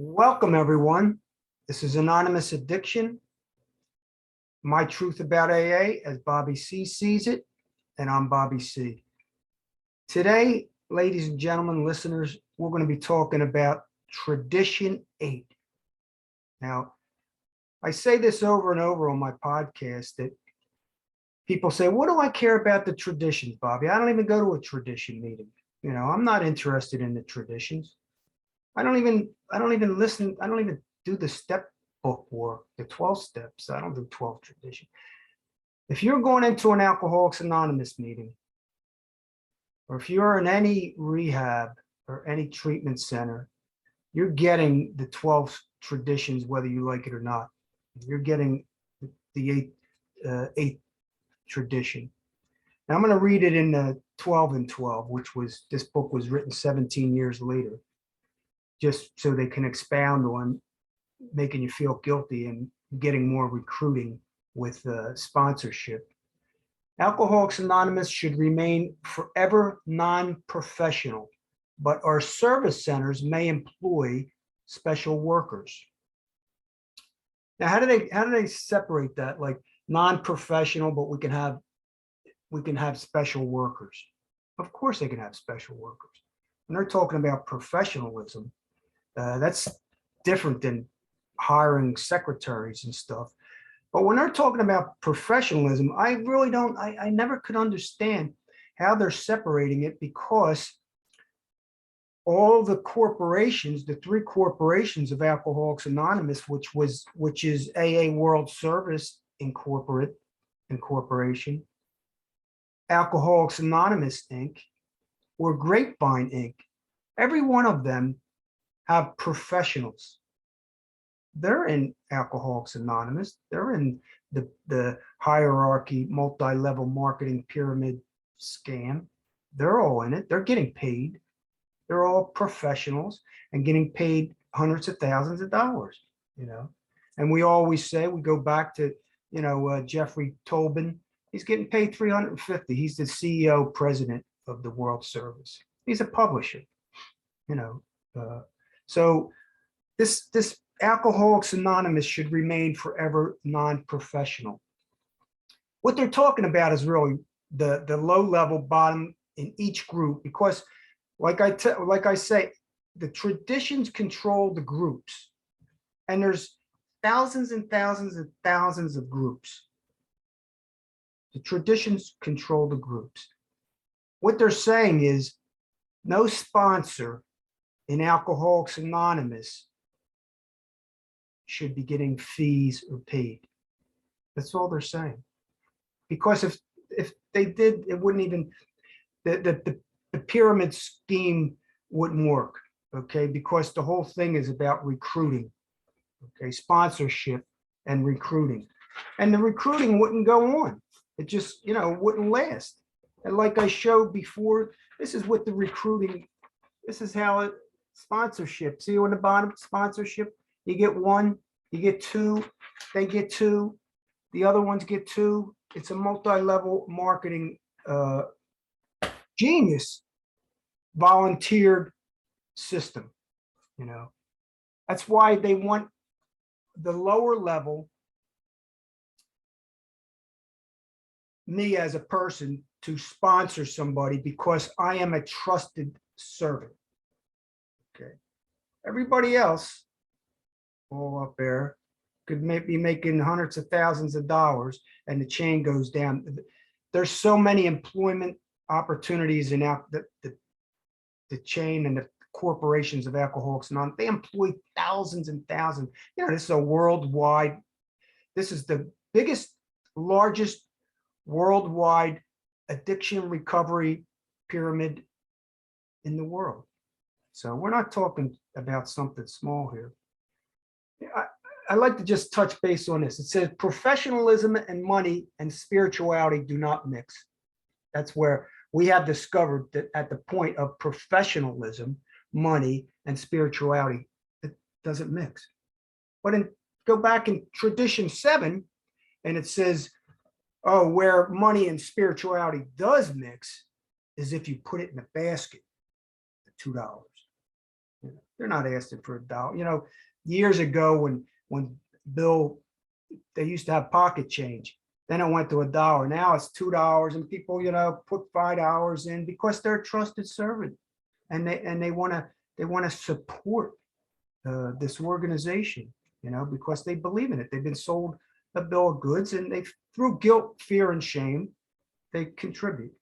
Welcome, everyone. This is Anonymous Addiction, my truth about AA as Bobby C sees it, and I'm Bobby C. Today, ladies and gentlemen, listeners, we're going to be talking about Tradition 8. Now, I say this over and over on my podcast that people say, what do I care about the traditions, Bobby? I don't even go to a tradition meeting. I'm not interested in the traditions. I don't even listen. I don't even do the step book work, the 12 steps. I don't do 12 tradition. If you're going into an Alcoholics Anonymous meeting, or if you're in any rehab or any treatment center, you're getting the 12 traditions, whether you like it or not. You're getting the eighth tradition. Now I'm going to read it in the 12 and 12, this book was written 17 years later, just so they can expound on making you feel guilty and getting more recruiting with sponsorship. Alcoholics Anonymous should remain forever non-professional, but our service centers may employ special workers. Now, how do they separate that? Like non-professional, but we can have special workers. Of course, they can have special workers. When they're talking about professionalism, that's different than hiring secretaries and stuff. But when they're talking about professionalism, I really don't, I never could understand how they're separating it, because all the corporations, the three corporations of Alcoholics Anonymous, which is AA World Service Incorporation, Alcoholics Anonymous Inc., or Grapevine Inc., every one of them have professionals. They're in Alcoholics Anonymous. They're in the hierarchy, multi-level marketing pyramid scam. They're all in it. They're getting paid. They're all professionals and getting paid hundreds of thousands of dollars, And we always say, we go back to, Jeffrey Tobin. He's getting paid $350. He's the CEO, president of the World Service. He's a publisher, So this Alcoholics Anonymous should remain forever non-professional. What they're talking about is really the low level bottom in each group, because like I say, the traditions control the groups, and there's thousands and thousands and thousands of groups. The traditions control the groups. What they're saying is no sponsor in Alcoholics Anonymous should be getting fees or paid. That's all they're saying. Because if they did, it wouldn't even, the pyramid scheme wouldn't work, okay? Because the whole thing is about recruiting, okay? Sponsorship and recruiting. And the recruiting wouldn't go on. It just, wouldn't last. And like I showed before, this is what the recruiting, this is how it, sponsorship. See on the bottom, sponsorship, you get one, you get two, they get two, the other ones get two. It's a multi-level marketing genius volunteered system, That's why they want the lower level, me as a person, to sponsor somebody, because I am a trusted servant. Okay. Everybody else, all up there, could be making hundreds of thousands of dollars, and the chain goes down. There's so many employment opportunities in the chain and the corporations of Alcoholics Anonymous. They employ thousands and thousands. This is a worldwide, this is the biggest, largest worldwide addiction recovery pyramid in the world. So we're not talking about something small here. I like to just touch base on this. It says professionalism and money and spirituality do not mix. That's where we have discovered that at the point of professionalism, money and spirituality, it doesn't mix. But go back in Tradition 7, and it says, oh, where money and spirituality does mix is if you put it in a basket at $2. They're not asking for $1. Years ago when Bill, they used to have pocket change. Then it went to $1. Now it's $2, and people, put $5 in because they're a trusted servant, and they want to support this organization, because they believe in it. They've been sold a bill of goods, and they, through guilt, fear, and shame, they contribute.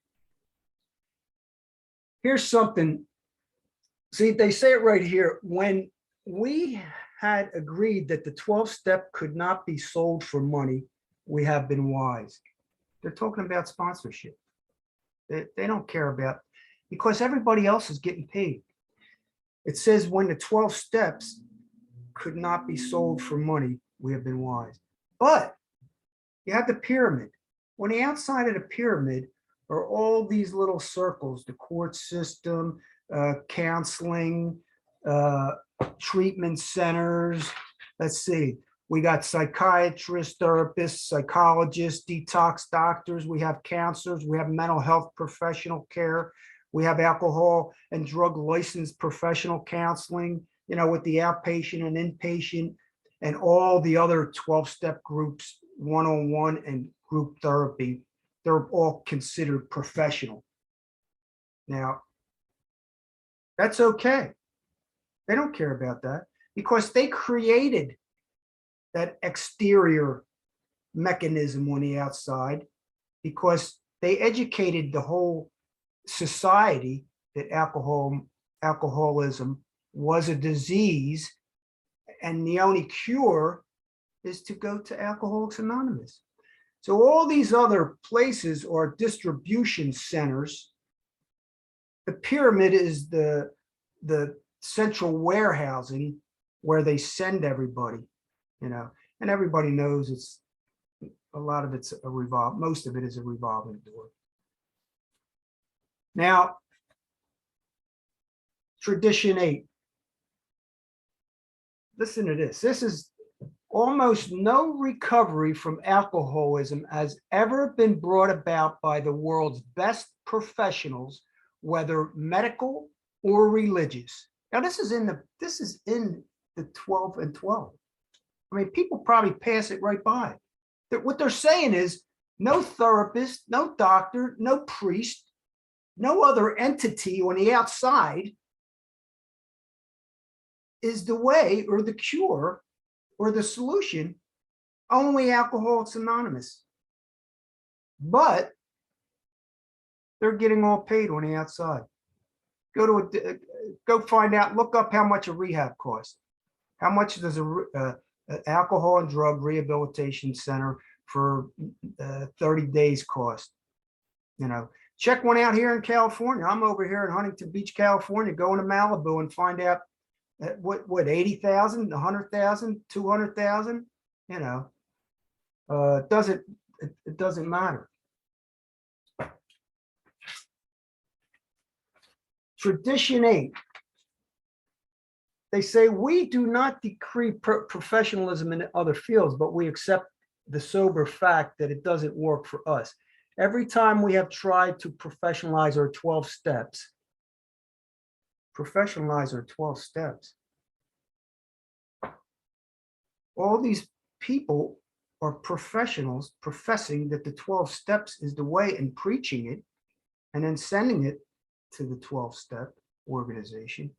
Here's something. See, they say it right here. When we had agreed that the 12-step could not be sold for money, we have been wise. They're talking about sponsorship. They don't care about, because everybody else is getting paid. It says when the 12 steps could not be sold for money, we have been wise. But you have the pyramid. On the outside of the pyramid are all these little circles: the court system, counseling, treatment centers. Let's see. We got psychiatrists, therapists, psychologists, detox doctors. We have counselors. We have mental health professional care. We have alcohol and drug licensed professional counseling, with the outpatient and inpatient, and all the other 12-step groups, one-on-one and group therapy. They're all considered professional. Now, that's okay. They don't care about that because they created that exterior mechanism on the outside, because they educated the whole society that alcoholism was a disease, and the only cure is to go to Alcoholics Anonymous. So all these other places are distribution centers. The pyramid is the central warehousing where they send everybody, and everybody knows it's a lot of it's most of it is a revolving door. Now, tradition 8. Listen to this. This is almost no recovery from alcoholism has ever been brought about by the world's best professionals, whether medical or religious. Now, this is in the 12 and 12. I mean, people probably pass it right by. What they're saying is no therapist, no doctor, no priest, no other entity on the outside is the way or the cure or the solution. Only Alcoholics Anonymous. But they're getting all paid on the outside. Go find out, look up how much a rehab costs. How much does an alcohol and drug rehabilitation center for 30 days cost? Check one out here in California. I'm over here in Huntington Beach, California, going to Malibu and find out what 80,000, 100,000, 200,000. It doesn't matter. Tradition 8. They say we do not decree professionalism in other fields, but we accept the sober fact that it doesn't work for us. Every time we have tried to professionalize our 12 steps, all these people are professionals professing that the 12 steps is the way and preaching it, and then sending it to the 12-step organization.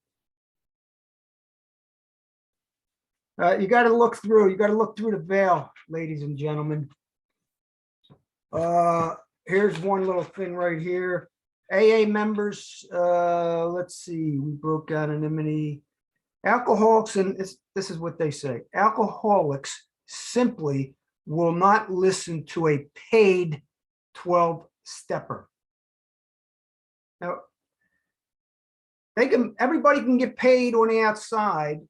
You got to look through the veil, ladies and gentlemen. Here's one little thing right here. AA members, let's see, we broke anonymity. Alcoholics, and this is what they say. Alcoholics simply will not listen to a paid 12-stepper. Now, everybody can get paid on the outside.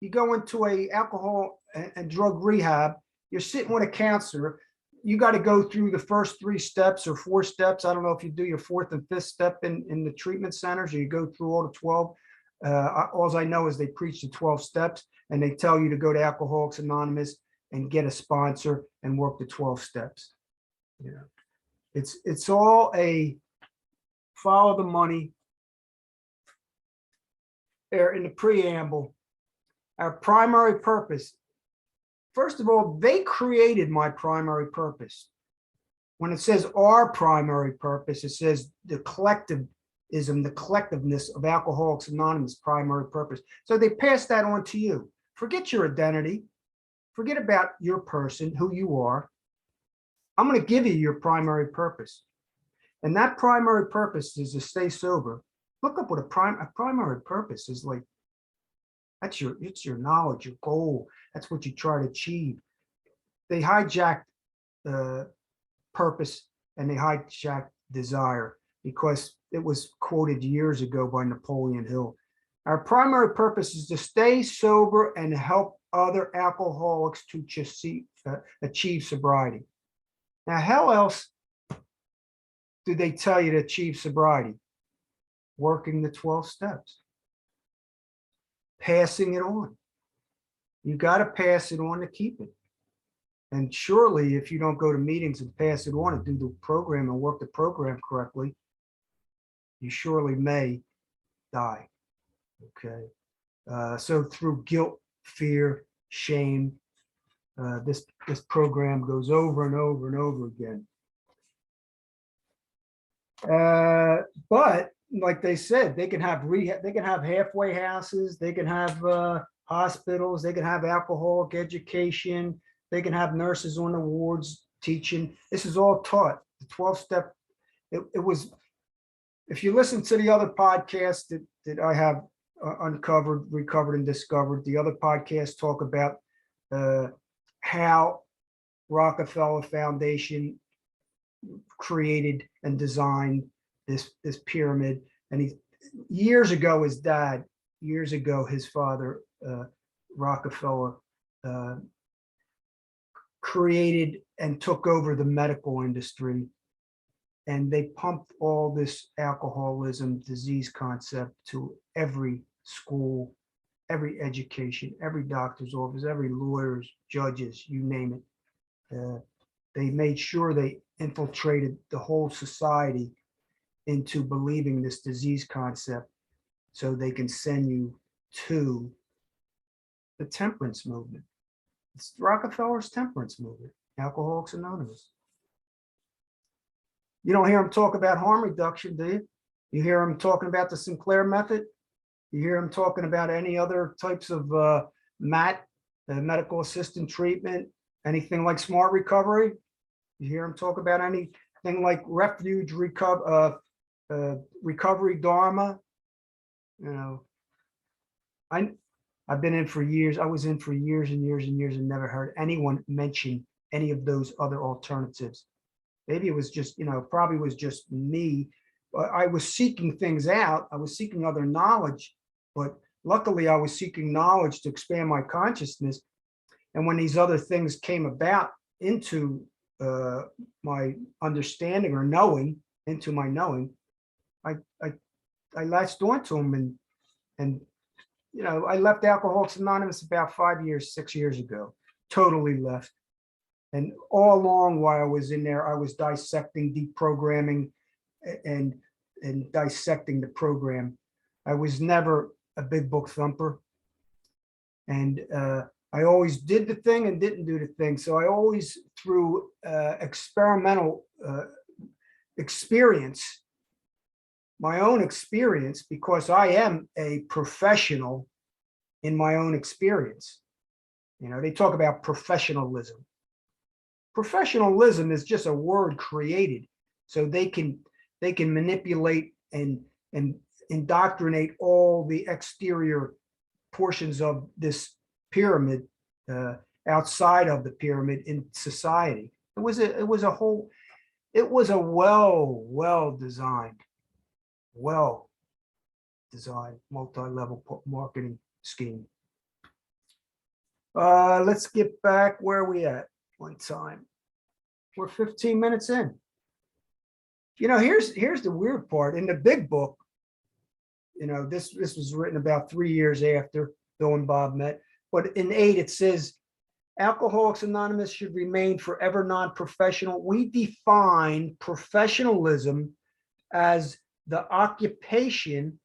You go into a alcohol and drug rehab, you're sitting with a counselor. You got to go through the first 3 steps or 4 steps. I don't know if you do your 4th and 5th step in the treatment centers, or you go through all the 12. All I know is they preach the 12 steps, and they tell you to go to Alcoholics Anonymous and get a sponsor and work the 12 steps. It's all a follow the money. there in the preamble, our primary purpose. First of all, they created my primary purpose. When it says our primary purpose, it says the collectivism, the collectiveness of Alcoholics Anonymous primary purpose. So they pass that on to you. Forget your identity. Forget about your person, who you are. I'm going to give you your primary purpose. And that primary purpose is to stay sober. Look up what a primary purpose is like. It's your knowledge, your goal. That's what you try to achieve. They hijacked purpose and they hijacked desire because it was quoted years ago by Napoleon Hill. Our primary purpose is to stay sober and help other alcoholics to achieve sobriety. Now, how else do they tell you to achieve sobriety? Working the 12 steps. Passing it on. You got to pass it on to keep it. And surely, if you don't go to meetings and pass it on and do the program and work the program correctly, you surely may die. Okay. So through guilt, fear, shame, this program goes over and over and over again. But like they said, they can have rehab, they can have halfway houses, they can have hospitals, they can have alcoholic education, they can have nurses on the wards teaching. This is all taught. The 12-step. It was. If you listen to the other podcasts that I have uncovered, recovered, and discovered, the other podcasts talk about how Rockefeller Foundation created and designed this pyramid. And years ago, his father, Rockefeller, created and took over the medical industry. And they pumped all this alcoholism disease concept to every school, every education, every doctor's office, every lawyer's, judges, you name it. They made sure they infiltrated the whole society into believing this disease concept so they can send you to the temperance movement. It's Rockefeller's temperance movement, Alcoholics Anonymous. You don't hear them talk about harm reduction, do you? You hear them talking about the Sinclair method? You hear them talking about any other types of MAT, medical assisted treatment, anything like smart recovery? You hear them talk about anything like refuge recovery dharma? You know, I've been in for years. I was in for years and years and years and never heard anyone mention any of those other alternatives. Maybe it was just, probably was just me. I was seeking things out. I was seeking other knowledge, but luckily I was seeking knowledge to expand my consciousness. And when these other things came about into my understanding or knowing, into my knowing, I latched onto them and I left Alcoholics Anonymous about 6 years ago, totally left. And all along while I was in there, I was dissecting, deprogramming, and dissecting the program. I was never a big book thumper. And I always did the thing and didn't do the thing. So I always, through experimental experience, my own experience, because I am a professional in my own experience. They talk about professionalism. Professionalism is just a word created so they can manipulate and indoctrinate all the exterior portions of this pyramid outside of the pyramid in society. It was a well-designed multi-level marketing scheme. Let's get back where we at one time. We're 15 minutes in. Here's the weird part. In the big book, this was written about 3 years after Bill and Bob met. But in 8, it says, Alcoholics Anonymous should remain forever non-professional. We define professionalism as the occupation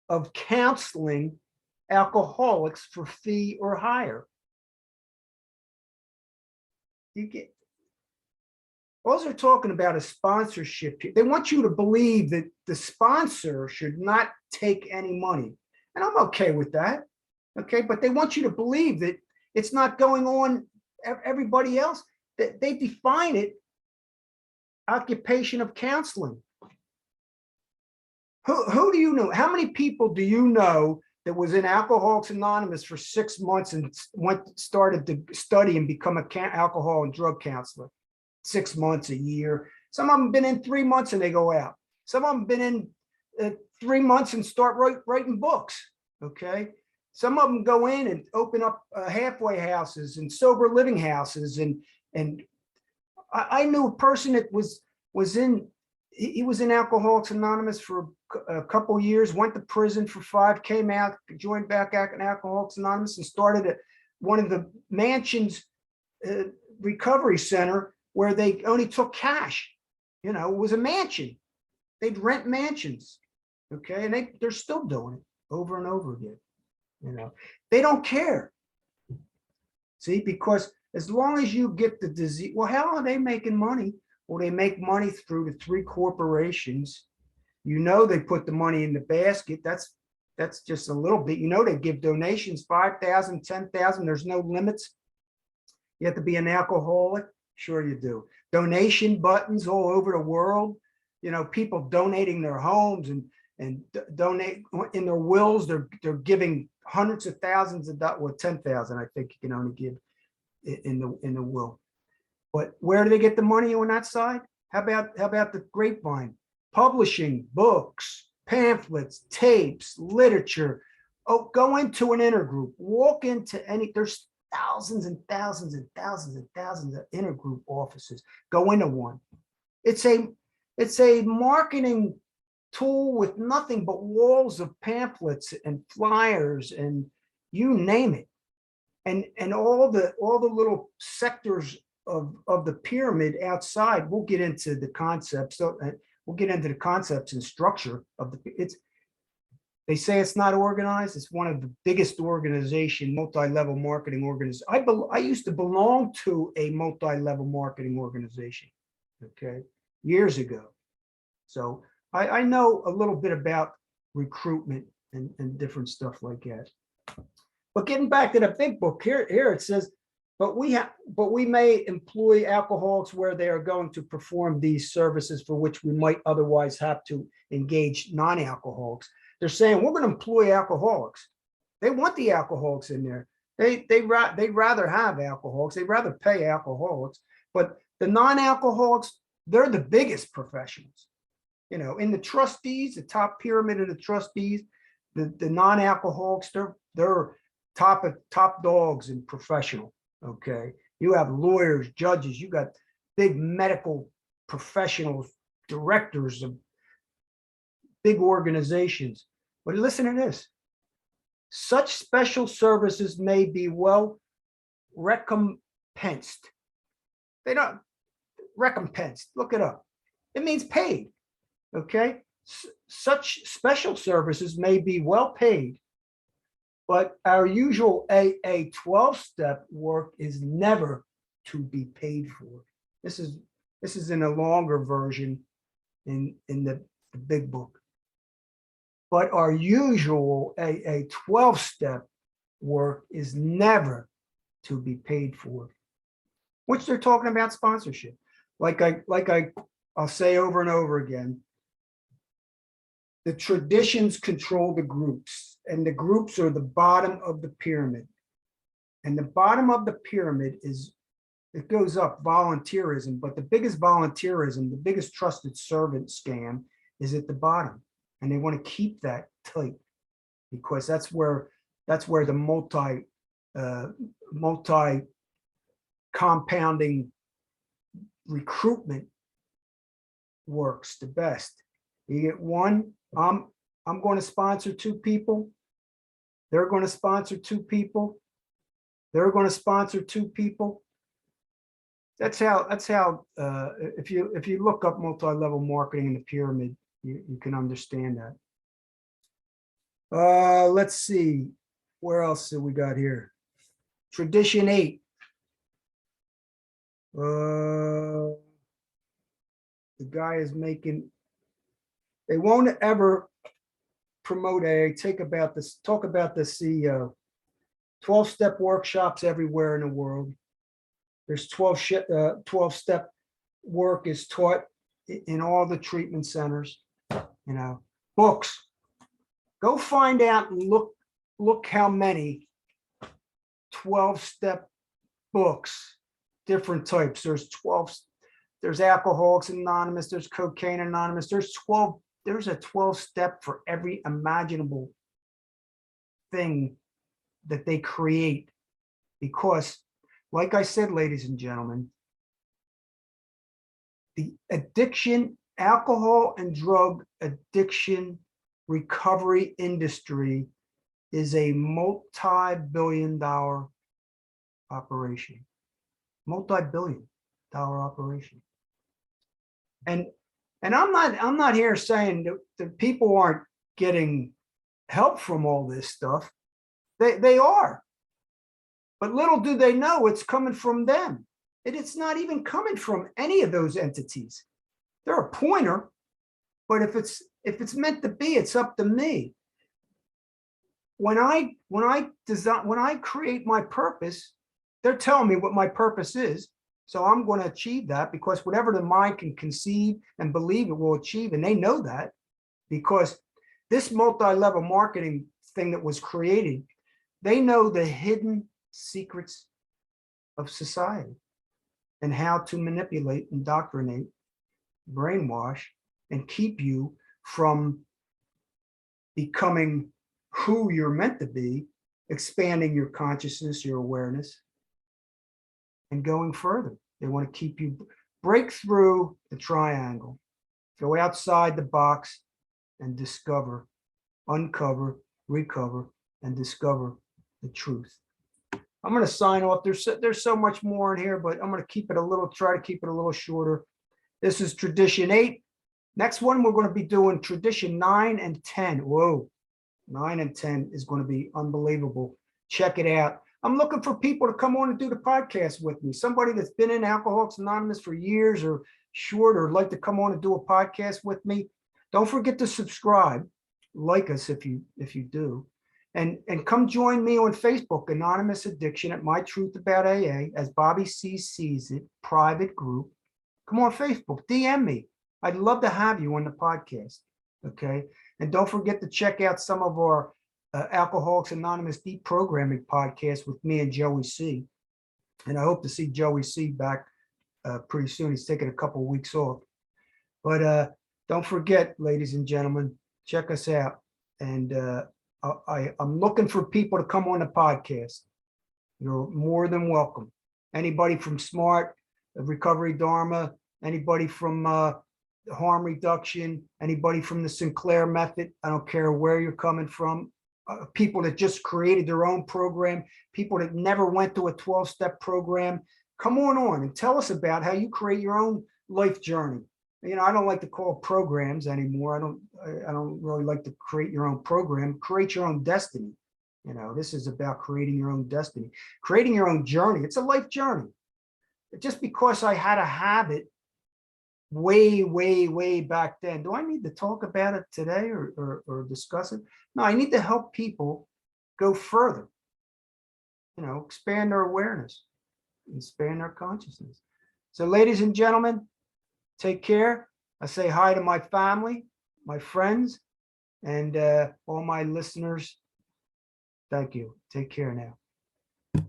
of counseling alcoholics for fee or hire. You get, all they're talking about is sponsorship. They want you to believe that the sponsor should not take any money. And I'm okay with that. Okay. But they want you to believe that it's not going on everybody else. They define it occupation of counseling. Who do you know? How many people do you know that was in Alcoholics Anonymous for 6 months and started to study and become an alcohol and drug counselor? 6 months, a year. Some of them been in 3 months and they go out. Some of them been in 3 months and start writing books. Okay. Some of them go in and open up halfway houses and sober living houses. And I knew a person that was in Alcoholics Anonymous for a couple of years, went to prison for 5, came out, joined back in Alcoholics Anonymous and started at one of the mansions recovery center where they only took cash. You know, it was a mansion. They'd rent mansions. Okay. And they're still doing it over and over again. You know, they don't care. See, because as long as you get the disease, well, how are they making money? Well, they make money through the 3 corporations. You know, they put the money in the basket. That's just a little bit. You know, they give donations, 5,000, 10,000. There's no limits. You have to be an alcoholic. Sure you do. Donation buttons all over the world. You know, people donating their homes and donate in their wills. They're giving hundreds of thousands of dollars. Well, 10,000, I think you can only give in the will. But where do they get the money on that side? How about the grapevine? Publishing books, pamphlets, tapes, literature. Oh, go into an intergroup. Walk into any. There's thousands and thousands and thousands and thousands of intergroup offices. Go into one. It's a marketing tool with nothing but walls of pamphlets and flyers and you name it. And all the little sectors of the pyramid outside. We'll get into the concepts. So we'll get into the concepts and structure of they say it's not organized. It's one of the biggest organization, multi-level marketing organization. I used to belong to a multi-level marketing organization, okay, years ago. So I know a little bit about recruitment and different stuff like that. But getting back to the big book, here it says, but we may employ alcoholics where they are going to perform these services for which we might otherwise have to engage non-alcoholics. They're saying we're going to employ alcoholics. They want the alcoholics in there. They'd rather have alcoholics. They'd rather pay alcoholics. But the non-alcoholics, they're the biggest professionals. You know, in the trustees, the top pyramid of the trustees, the non-alcoholics, they're top dogs and professional. Okay, you have lawyers, judges, you got big medical professionals, directors of big organizations. But listen to this. Such special services may be well recompensed. They don't recompensed. Look it up. It means paid. Okay. Such special services may be well paid, but our usual AA 12-step work is never to be paid for. This is in a longer version in the big book. But our usual AA 12-step work is never to be paid for, which they're talking about sponsorship. I'll say over and over again, the traditions control the groups, and the groups are the bottom of the pyramid. And the bottom of the pyramid it goes up, volunteerism, but the biggest volunteerism, the biggest trusted servant scam is at the bottom. And they want to keep that tight because that's where the multi compounding recruitment works the best. You get one, I'm going to sponsor 2 people. They're going to sponsor 2 people. They're going to sponsor 2 people. That's how if you look up multi-level marketing in the pyramid, you can understand that. Let's see. Where else have we got here? Tradition 8. The guy is making, they won't ever promote a talk about the CEO. 12-step workshops everywhere in the world. There's 12-step work is taught in all the treatment centers. Books. Go find out and look how many 12-step books, different types. There's Alcoholics Anonymous, there's Cocaine Anonymous, there's a 12-step for every imaginable thing that they create. Because, like I said, ladies and gentlemen, the addiction, alcohol and drug addiction recovery industry is a multi-billion-dollar operation. Multi-billion-dollar operation. And I'm not here saying that people aren't getting help from all this stuff. They are. But little do they know it's coming from them. It's not even coming from any of those entities. They're a pointer, but if it's meant to be, it's up to me. When I create my purpose, they're telling me what my purpose is. So I'm going to achieve that, because whatever the mind can conceive and believe it will achieve, and they know that, because this multi-level marketing thing that was created, they know the hidden secrets of society and how to manipulate, indoctrinate, brainwash, and keep you from becoming who you're meant to be, expanding your consciousness, your awareness, and going further. They want to keep you, break through the triangle, go outside the box and discover, uncover, recover, and discover the truth. I'm going to sign off. There's so much more in here, but I'm going to try to keep it a little shorter. This is Tradition 8. Next one, we're going to be doing Tradition 9 and 10. Whoa, 9 and 10 is going to be unbelievable. Check it out. I'm looking for people to come on and do the podcast with me. Somebody that's been in Alcoholics Anonymous for years or short, or like to come on and do a podcast with me. Don't forget to subscribe, like us if you do, and come join me on Facebook, Anonymous Addiction at My Truth About AA, as Bobby C sees it, private group. Come on Facebook, DM me. I'd love to have you on the podcast. Okay, and don't forget to check out some of our Alcoholics Anonymous deprogramming podcast with me and Joey C. And I hope to see Joey C back pretty soon. He's taking a couple of weeks off. But don't forget, ladies and gentlemen, check us out. And I'm looking for people to come on the podcast. You're more than welcome. Anybody from SMART, Recovery Dharma, anybody from harm reduction, anybody from the Sinclair method. I don't care where you're coming from. People that just created their own program, people that never went to a 12-step program. Come on and tell us about how you create your own life journey. I don't like to call programs anymore. I don't really like to create your own program. Create your own destiny. This is about creating your own destiny, creating your own journey. It's a life journey. Just because I had a habit way back then, do I need to talk about it today or discuss it? No, I need to help people go further, expand their awareness, expand their consciousness. So ladies and gentlemen, take care. I say hi to my family, my friends, and all my listeners. Thank you. Take care now.